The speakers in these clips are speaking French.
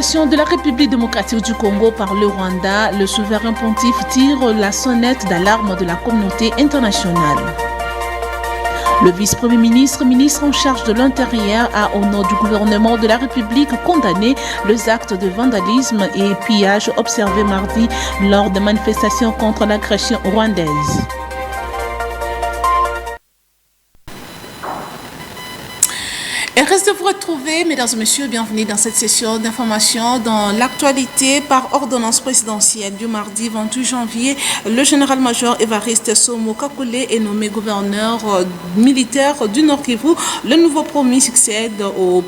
l'agression de la République démocratique du Congo par le Rwanda, le souverain pontife tire la sonnette d'alarme de la communauté internationale. Le vice-premier ministre, ministre en charge de l'Intérieur, a, au nom du gouvernement de la République, condamné les actes de vandalisme et pillage observés mardi lors des manifestations contre l'agression rwandaise. Et reste de vous retrouver, mesdames et messieurs, bienvenue dans cette session d'information dans l'actualité par ordonnance présidentielle du mardi 28 janvier. Le général-major Évariste Somo Kakule est nommé gouverneur militaire du Nord Kivu. Le nouveau promis succède au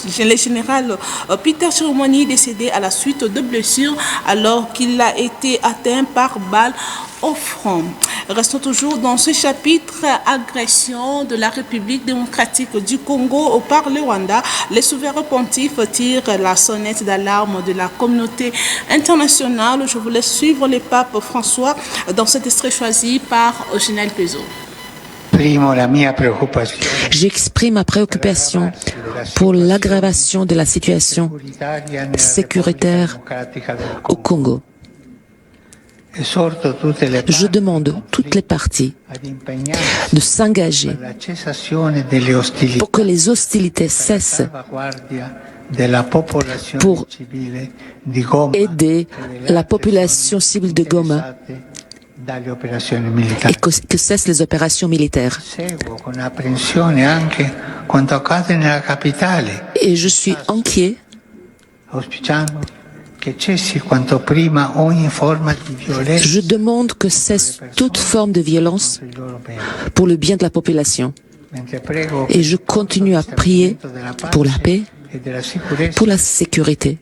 général Peter Chiromoni, décédé à la suite de blessures alors qu'il a été atteint par balle au front. Restons toujours dans ce chapitre agression de la République démocratique du Congo par le Rwanda. Les souverains pontifes tirent la sonnette d'alarme de la communauté internationale. Je vous laisse suivre le pape François dans cet extrait choisi par Ginel Pezo. J'exprime ma préoccupation pour l'aggravation de la situation sécuritaire au Congo. Je demande toutes les parties de s'engager pour que les hostilités cessent, pour aider la population civile de Goma et que cessent les opérations militaires. Et je suis inquiet je demande que cesse toute forme de violence pour le bien de la population. Et je continue à prier pour la paix, pour la sécurité.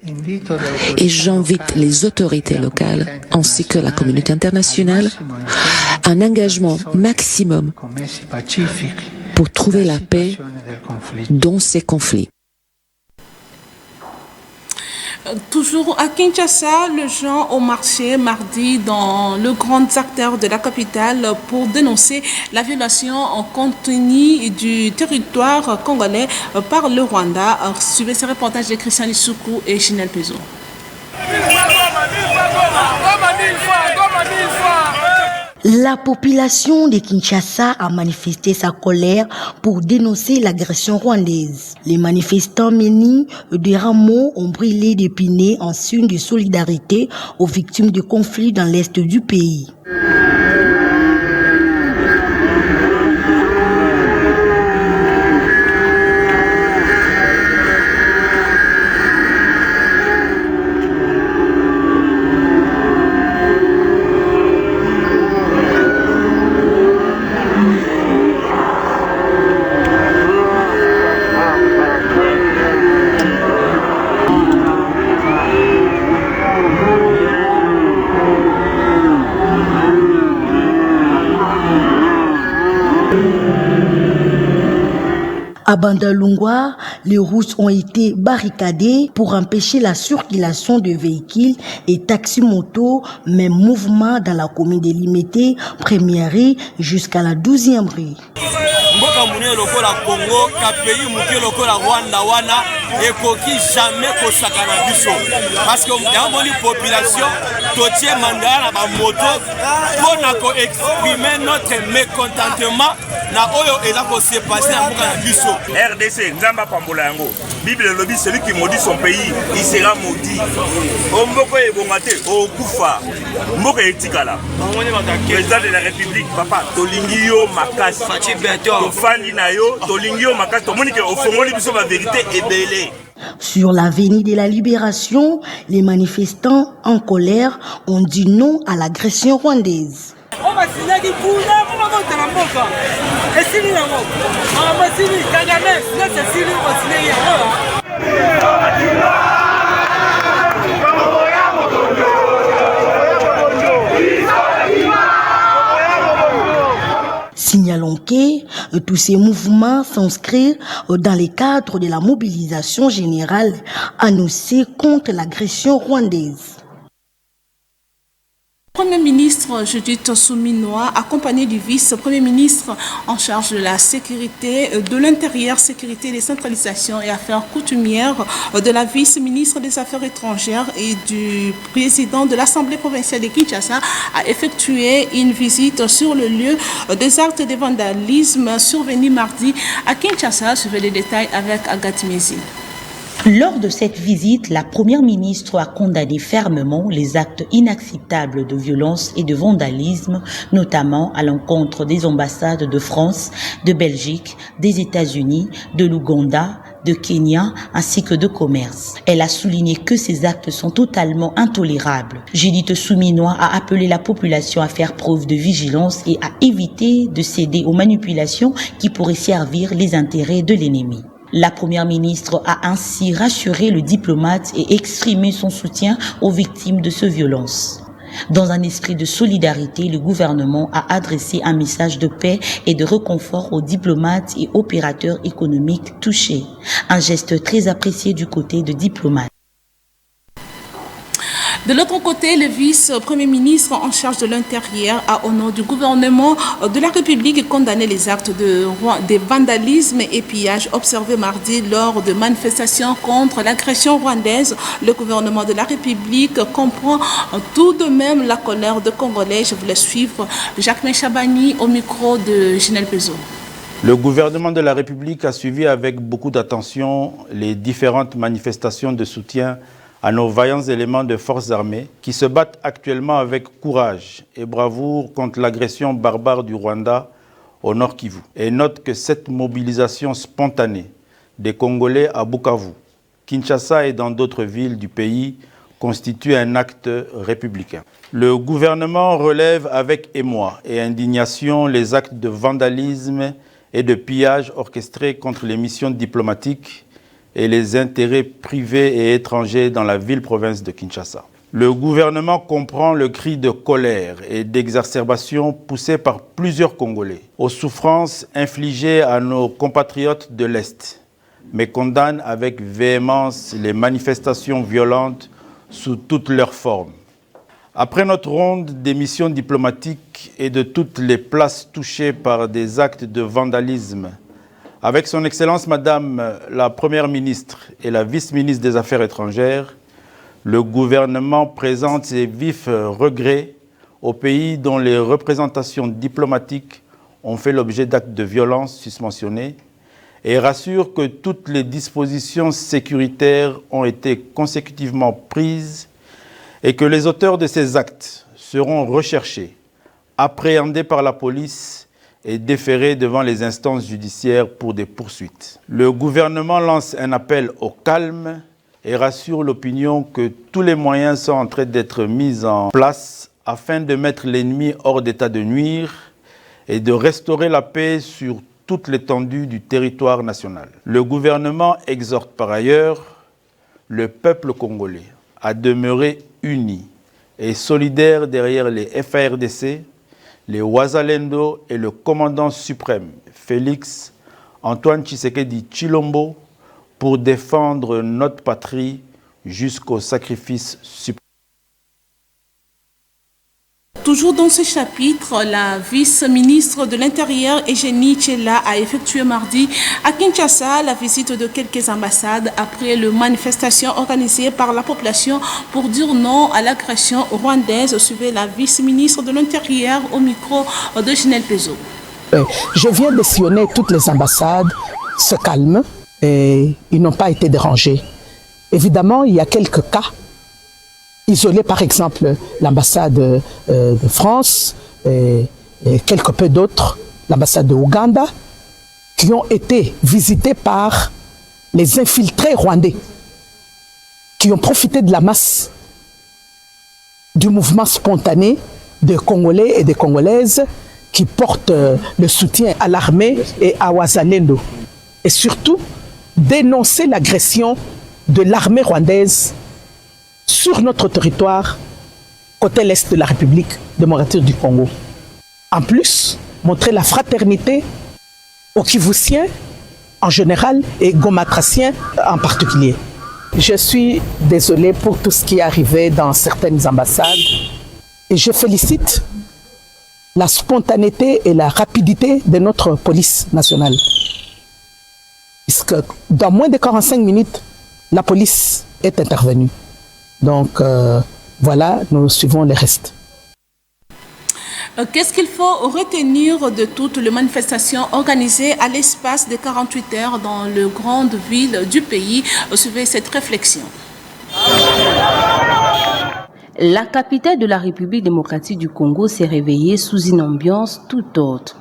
Et j'invite les autorités locales ainsi que la communauté internationale à un engagement maximum pour trouver la paix dans ces conflits. Toujours à Kinshasa, les gens ont marché mardi dans le grand acteur de la capitale pour dénoncer la violation en continu du territoire congolais par le Rwanda. Suivez ce reportage de Christian Issoukou et Ginel Pezo. La population de Kinshasa a manifesté sa colère pour dénoncer l'agression rwandaise. Les manifestants munis de rameaux ont brûlé des pinets en signe de solidarité aux victimes de conflits dans l'est du pays. À Bandalungwa, les routes ont été barricadées pour empêcher la circulation de véhicules et taxi-motos, même mouvement dans la commune de Limete, première rue jusqu'à la 12e rue. Mboka munene lokola Congo ka pays muke lokola Rwanda wana ekoki jamais kosakana biso parce que yamoni population totie mandala ba moto pona ko exprimer notre mécontentement na oyo ela ko se passer na mboka na biso. RDC nzamba pambola yango Bible lobi celui qui maudit son pays il sera maudit. Omboko ebongate okufa mboka etikala président de la République papa tolingi yo makasi Sur l'avenue de la Libération, les manifestants en colère ont dit non à l'agression rwandaise. Signalons que tous ces mouvements s'inscrivent dans le cadre de la mobilisation générale annoncée contre l'agression rwandaise. Premier ministre Judith Souminois, accompagné du vice-premier ministre en charge de la sécurité, de l'intérieur, sécurité, décentralisation et affaires coutumières, de la vice-ministre des Affaires étrangères et du président de l'Assemblée provinciale de Kinshasa, a effectué une visite sur le lieu des actes de vandalisme survenus mardi à Kinshasa. Suivez les détails avec Agathe Mézi. Lors de cette visite, la première ministre a condamné fermement les actes inacceptables de violence et de vandalisme, notamment à l'encontre des ambassades de France, de Belgique, des États-Unis, de l'Ouganda, de Kenya ainsi que de commerce. Elle a souligné que ces actes sont totalement intolérables. Judith Souminois a appelé la population à faire preuve de vigilance et à éviter de céder aux manipulations qui pourraient servir les intérêts de l'ennemi. La première ministre a ainsi rassuré le diplomate et exprimé son soutien aux victimes de ces violences. Dans un esprit de solidarité, le gouvernement a adressé un message de paix et de réconfort aux diplomates et opérateurs économiques touchés. Un geste très apprécié du côté de diplomates. De l'autre côté, le vice-premier ministre en charge de l'Intérieur a, au nom du gouvernement de la République, condamné les actes de vandalisme et pillage observés mardi lors de manifestations contre l'agression rwandaise. Le gouvernement de la République comprend tout de même la colère de Congolais. Je voulais suivre Jacques Chabani au micro de Ginel Pezo. Le gouvernement de la République a suivi avec beaucoup d'attention les différentes manifestations de soutien à nos vaillants éléments de forces armées qui se battent actuellement avec courage et bravoure contre l'agression barbare du Rwanda au Nord Kivu. Et note que cette mobilisation spontanée des Congolais à Bukavu, Kinshasa et dans d'autres villes du pays constitue un acte républicain. Le gouvernement relève avec émoi et indignation les actes de vandalisme et de pillage orchestrés contre les missions diplomatiques et les intérêts privés et étrangers dans la ville-province de Kinshasa. Le gouvernement comprend le cri de colère et d'exacerbation poussé par plusieurs Congolais aux souffrances infligées à nos compatriotes de l'Est, mais condamne avec véhémence les manifestations violentes sous toutes leurs formes. Après notre ronde des missions diplomatiques et de toutes les places touchées par des actes de vandalisme, avec son Excellence Madame la Première ministre et la Vice-ministre des Affaires étrangères, le gouvernement présente ses vifs regrets aux pays dont les représentations diplomatiques ont fait l'objet d'actes de violence susmentionnés et rassure que toutes les dispositions sécuritaires ont été consécutivement prises et que les auteurs de ces actes seront recherchés, appréhendés par la police et déféré devant les instances judiciaires pour des poursuites. Le gouvernement lance un appel au calme et rassure l'opinion que tous les moyens sont en train d'être mis en place afin de mettre l'ennemi hors d'état de nuire et de restaurer la paix sur toute l'étendue du territoire national. Le gouvernement exhorte par ailleurs le peuple congolais à demeurer uni et solidaire derrière les FARDC, les Wazalendo et le commandant suprême, Félix Antoine Tshisekedi Tshilombo, pour défendre notre patrie jusqu'au sacrifice suprême. Toujours dans ce chapitre, la vice-ministre de l'Intérieur, Eugénie Tchela, a effectué mardi à Kinshasa la visite de quelques ambassades après les manifestations organisées par la population pour dire non à l'agression rwandaise. Suivez la vice-ministre de l'Intérieur au micro de Ginel Pezo. Je viens de sillonner toutes les ambassades, se calment et ils n'ont pas été dérangés. Évidemment, il y a quelques cas isolés, par exemple l'ambassade de France et quelque peu d'autres, l'ambassade de Ouganda, qui ont été visités par les infiltrés rwandais, qui ont profité de la masse du mouvement spontané des Congolais et des Congolaises qui portent le soutien à l'armée et à Wazalendo. Et surtout, dénoncer l'agression de l'armée rwandaise sur notre territoire, côté l'Est de la République démocratique du Congo. En plus, montrer la fraternité aux Kivusiens en général et Gomatraciens en particulier. Je suis désolé pour tout ce qui est arrivé dans certaines ambassades. Et je félicite la spontanéité et la rapidité de notre police nationale. Puisque dans moins de 45 minutes, la police est intervenue. Donc voilà, nous suivons le reste. Qu'est-ce qu'il faut retenir de toutes les manifestations organisées à l'espace de 48 heures dans les grandes villes du pays? Suivez cette réflexion. La capitale de la République démocratique du Congo s'est réveillée sous une ambiance tout autre.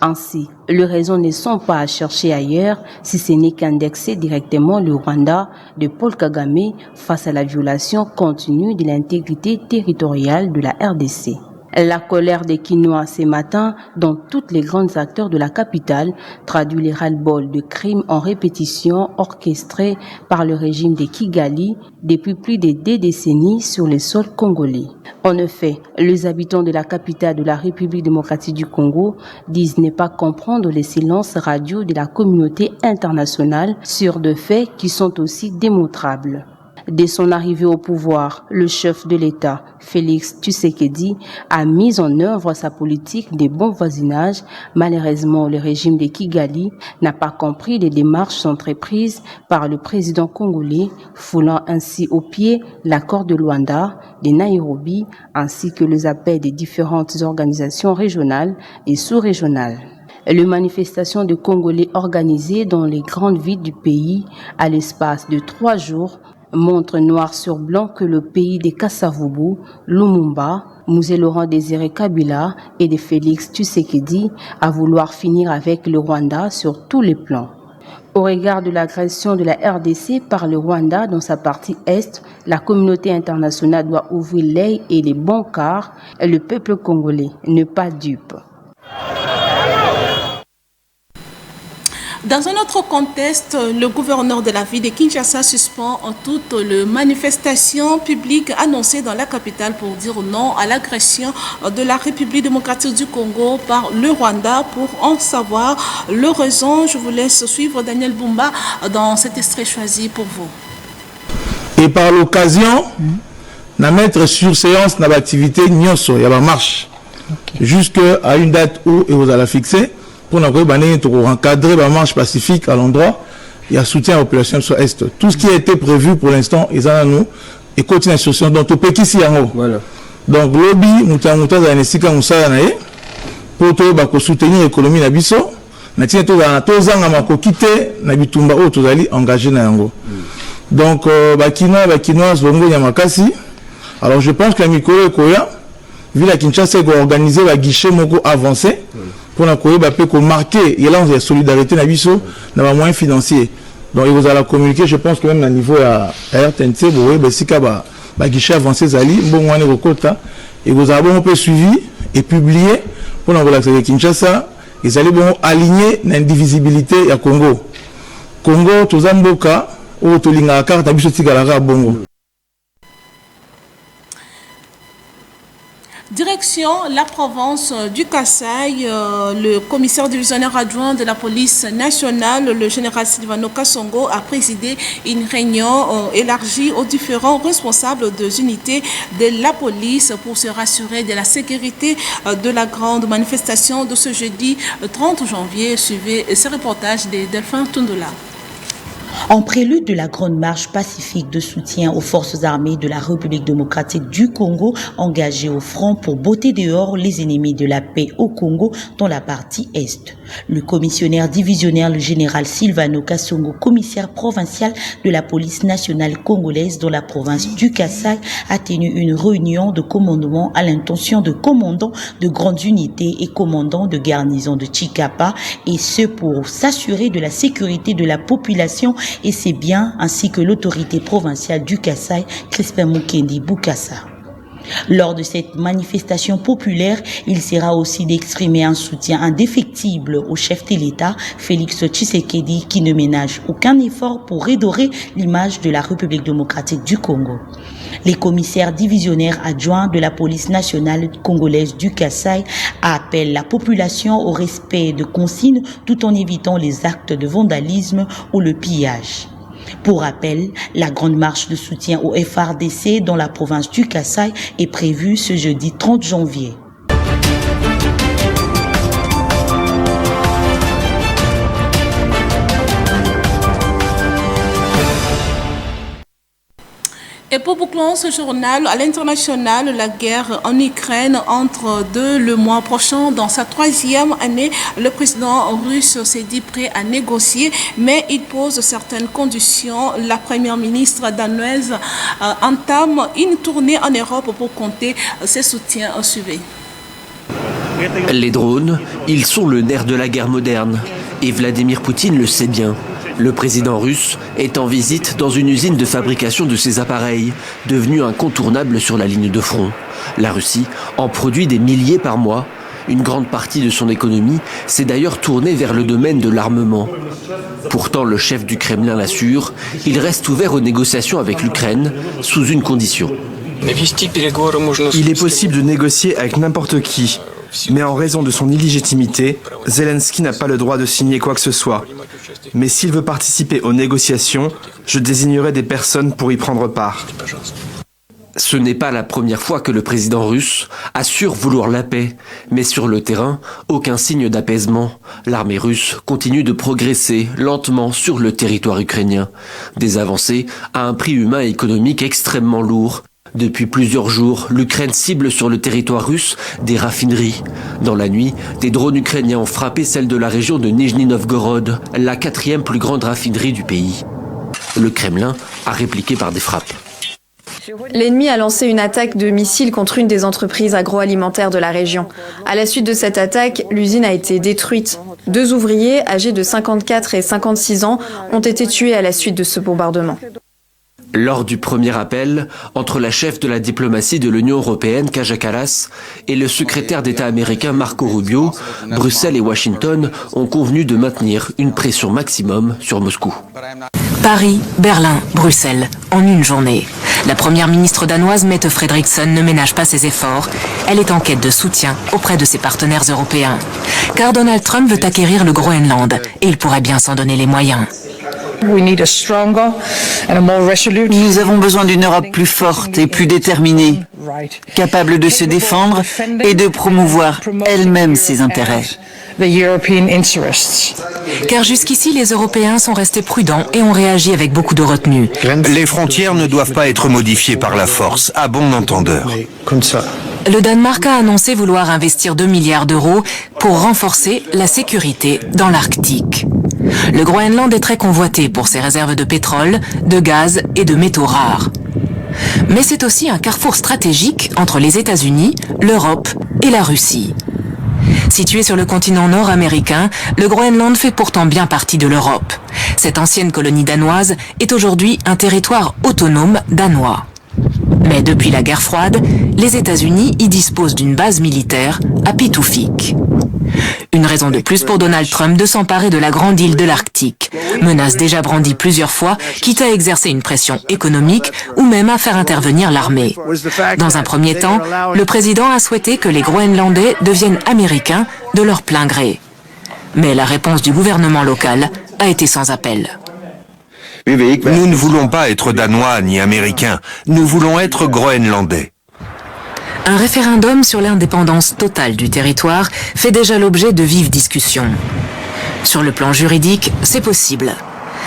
Ainsi, les raisons ne sont pas à chercher ailleurs si ce n'est qu'indexer directement le Rwanda de Paul Kagame face à la violation continue de l'intégrité territoriale de la RDC. La colère des Kinois ce matin dans tous les grands acteurs de la capitale traduit les ras-le-bol de crimes en répétition orchestrés par le régime de Kigali depuis plus de 2 décennies sur les sols congolais. En effet, les habitants de la capitale de la République démocratique du Congo disent ne pas comprendre les silences radio de la communauté internationale sur des faits qui sont aussi démontrables. Dès son arrivée au pouvoir, le chef de l'État, Félix Tshisekedi, a mis en œuvre sa politique de bon voisinage. Malheureusement, le régime de Kigali n'a pas compris les démarches entreprises par le président congolais, foulant ainsi au pied l'accord de Luanda, de Nairobi, ainsi que les appels des différentes organisations régionales et sous-régionales. Les manifestations de Congolais organisées dans les grandes villes du pays à l'espace de 3 jours montre noir sur blanc que le pays des Kassavubu, Lumumba, Musée Laurent Désiré Kabila et de Félix Tshisekedi à vouloir finir avec le Rwanda sur tous les plans. Au regard de l'agression de la RDC par le Rwanda dans sa partie est, la communauté internationale doit ouvrir l'œil et les bons car le peuple congolais n'est pas dupe. Dans un autre contexte, le gouverneur de la ville de Kinshasa suspend toutes les manifestations publiques annoncées dans la capitale pour dire non à l'agression de la République démocratique du Congo par le Rwanda. Pour en savoir le raison, je vous laisse suivre Daniel Bumba dans cet extrait choisi pour vous. Et par l'occasion, na mettre sur séance na l'activité nyoso, ya ba marche jusqu'à une date où vous allez fixer. Pour encadrer la marche pacifique à l'endroit, il y a soutien à la population sur Est. Tout ce qui a été prévu pour l'instant, ils en ont nous et continue l'instruction. Donc, au pays ici, voilà. Donc, lobby, nous avons pour soutenir l'économie de Bisso. Nous avons quitté Nabitumba où nous allons engager Nayango. Donc, Bakinois, Zongo, Yamakasi. Alors, je pense que la Mikolo et Koya, vu la Kinshasa, a organisé la guichet Moko avancé. Pour la Corée, il marquer l'élan de solidarité dans les moyens financiers. Donc, il vous allez communiquer, je pense que même à niveau à RTNC, vous voyez, si vous guichet avancé, et vous avez un peu suivi et publié pour la relation de Kinshasa, ils allaient aligner l'indivisibilité à Congo. Congo, tout ça, Mboka, ou tout l'inga carte, abisso tigalara bongo. Direction la province du Kasaï, le commissaire divisionnaire adjoint de la police nationale, le général Silvano Kassongo, a présidé une réunion élargie aux différents responsables des unités de la police pour se rassurer de la sécurité de la grande manifestation de ce jeudi 30 janvier. Suivez ce reportage de Delphin Tundula. En prélude de la grande marche pacifique de soutien aux forces armées de la République démocratique du Congo engagées au front pour botter dehors les ennemis de la paix au Congo dans la partie Est. Le commissionnaire divisionnaire, le général Silvano Kassongo, commissaire provincial de la police nationale congolaise dans la province du Kasaï, a tenu une réunion de commandement à l'intention de commandants de grandes unités et commandants de garnison de Chikapa, et ce pour s'assurer de la sécurité de la population et ses biens, ainsi que l'autorité provinciale du Kasaï, Crispin Mukendi Bukassa. Lors de cette manifestation populaire, il sera aussi d'exprimer un soutien indéfectible au chef de l'État, Félix Tshisekedi, qui ne ménage aucun effort pour redorer l'image de la République démocratique du Congo. Les commissaires divisionnaires adjoints de la police nationale congolaise du Kasaï appellent la population au respect de consignes tout en évitant les actes de vandalisme ou le pillage. Pour rappel, la grande marche de soutien au FARDC dans la province du Kasaï est prévue ce jeudi 30 janvier. Et pour boucler ce journal, à l'international, la guerre en Ukraine entre le mois prochain. Dans sa 3e année, le président russe s'est dit prêt à négocier, mais il pose certaines conditions. La première ministre danoise entame une tournée en Europe pour compter ses soutiens suivants. Les drones, ils sont le nerf de la guerre moderne. Et Vladimir Poutine le sait bien. Le président russe est en visite dans une usine de fabrication de ces appareils, devenue incontournable sur la ligne de front. La Russie en produit des milliers par mois. Une grande partie de son économie s'est d'ailleurs tournée vers le domaine de l'armement. Pourtant, le chef du Kremlin l'assure, il reste ouvert aux négociations avec l'Ukraine, sous une condition. Il est possible de négocier avec n'importe qui. Mais en raison de son illégitimité, Zelensky n'a pas le droit de signer quoi que ce soit. Mais s'il veut participer aux négociations, je désignerai des personnes pour y prendre part. Ce n'est pas la première fois que le président russe assure vouloir la paix. Mais sur le terrain, aucun signe d'apaisement. L'armée russe continue de progresser lentement sur le territoire ukrainien. Des avancées à un prix humain et économique extrêmement lourd. Depuis plusieurs jours, l'Ukraine cible sur le territoire russe des raffineries. Dans la nuit, des drones ukrainiens ont frappé celle de la région de Nijni Novgorod, la 4e plus grande raffinerie du pays. Le Kremlin a répliqué par des frappes. L'ennemi a lancé une attaque de missiles contre une des entreprises agroalimentaires de la région. À la suite de cette attaque, l'usine a été détruite. 2 ouvriers, âgés de 54 et 56 ans, ont été tués à la suite de ce bombardement. Lors du premier appel entre la chef de la diplomatie de l'Union européenne, Kaja Kallas, et le secrétaire d'État américain Marco Rubio, Bruxelles et Washington ont convenu de maintenir une pression maximum sur Moscou. Paris, Berlin, Bruxelles, en une journée. La première ministre danoise Mette Frederiksen ne ménage pas ses efforts. Elle est en quête de soutien auprès de ses partenaires européens. Car Donald Trump veut acquérir le Groenland et il pourrait bien s'en donner les moyens. Nous avons besoin d'une Europe plus forte et plus déterminée, capable de se défendre et de promouvoir elle-même ses intérêts. Car jusqu'ici, les Européens sont restés prudents et ont réagi avec beaucoup de retenue. Les frontières ne doivent pas être modifiées par la force, à bon entendeur. Le Danemark a annoncé vouloir investir 2 milliards d'euros pour renforcer la sécurité dans l'Arctique. Le Groenland est très convoité pour ses réserves de pétrole, de gaz et de métaux rares. Mais c'est aussi un carrefour stratégique entre les États-Unis, l'Europe et la Russie. Situé sur le continent nord-américain, le Groenland fait pourtant bien partie de l'Europe. Cette ancienne colonie danoise est aujourd'hui un territoire autonome danois. Mais depuis la guerre froide, les États-Unis y disposent d'une base militaire à Pituffik. Une raison de plus pour Donald Trump de s'emparer de la grande île de l'Arctique, menace déjà brandie plusieurs fois, quitte à exercer une pression économique ou même à faire intervenir l'armée. Dans un premier temps, le président a souhaité que les Groenlandais deviennent américains de leur plein gré. Mais la réponse du gouvernement local a été sans appel. Nous ne voulons pas être danois ni américains, nous voulons être groenlandais. Un référendum sur l'indépendance totale du territoire fait déjà l'objet de vives discussions. Sur le plan juridique, c'est possible.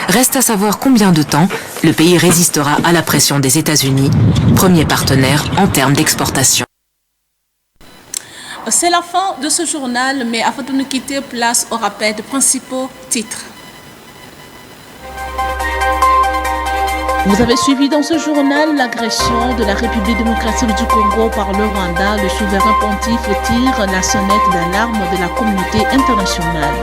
Reste à savoir combien de temps le pays résistera à la pression des États-Unis, premier partenaire en termes d'exportation. C'est la fin de ce journal, mais avant de nous quitter, place au rappel des principaux titres. Vous avez suivi dans ce journal l'agression de la République démocratique du Congo par le Rwanda. Le souverain pontife tire la sonnette d'alarme de la communauté internationale.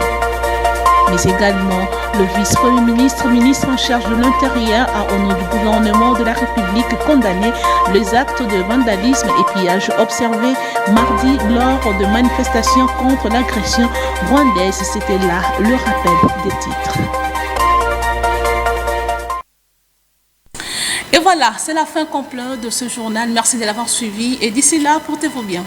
Mais également, le vice-premier ministre, ministre en charge de l'Intérieur, a au nom du gouvernement de la République condamné les actes de vandalisme et pillage observés mardi lors de manifestations contre l'agression rwandaise. C'était là le rappel des titres. Et voilà, c'est la fin complète de ce journal. Merci de l'avoir suivi et d'ici là, portez-vous bien.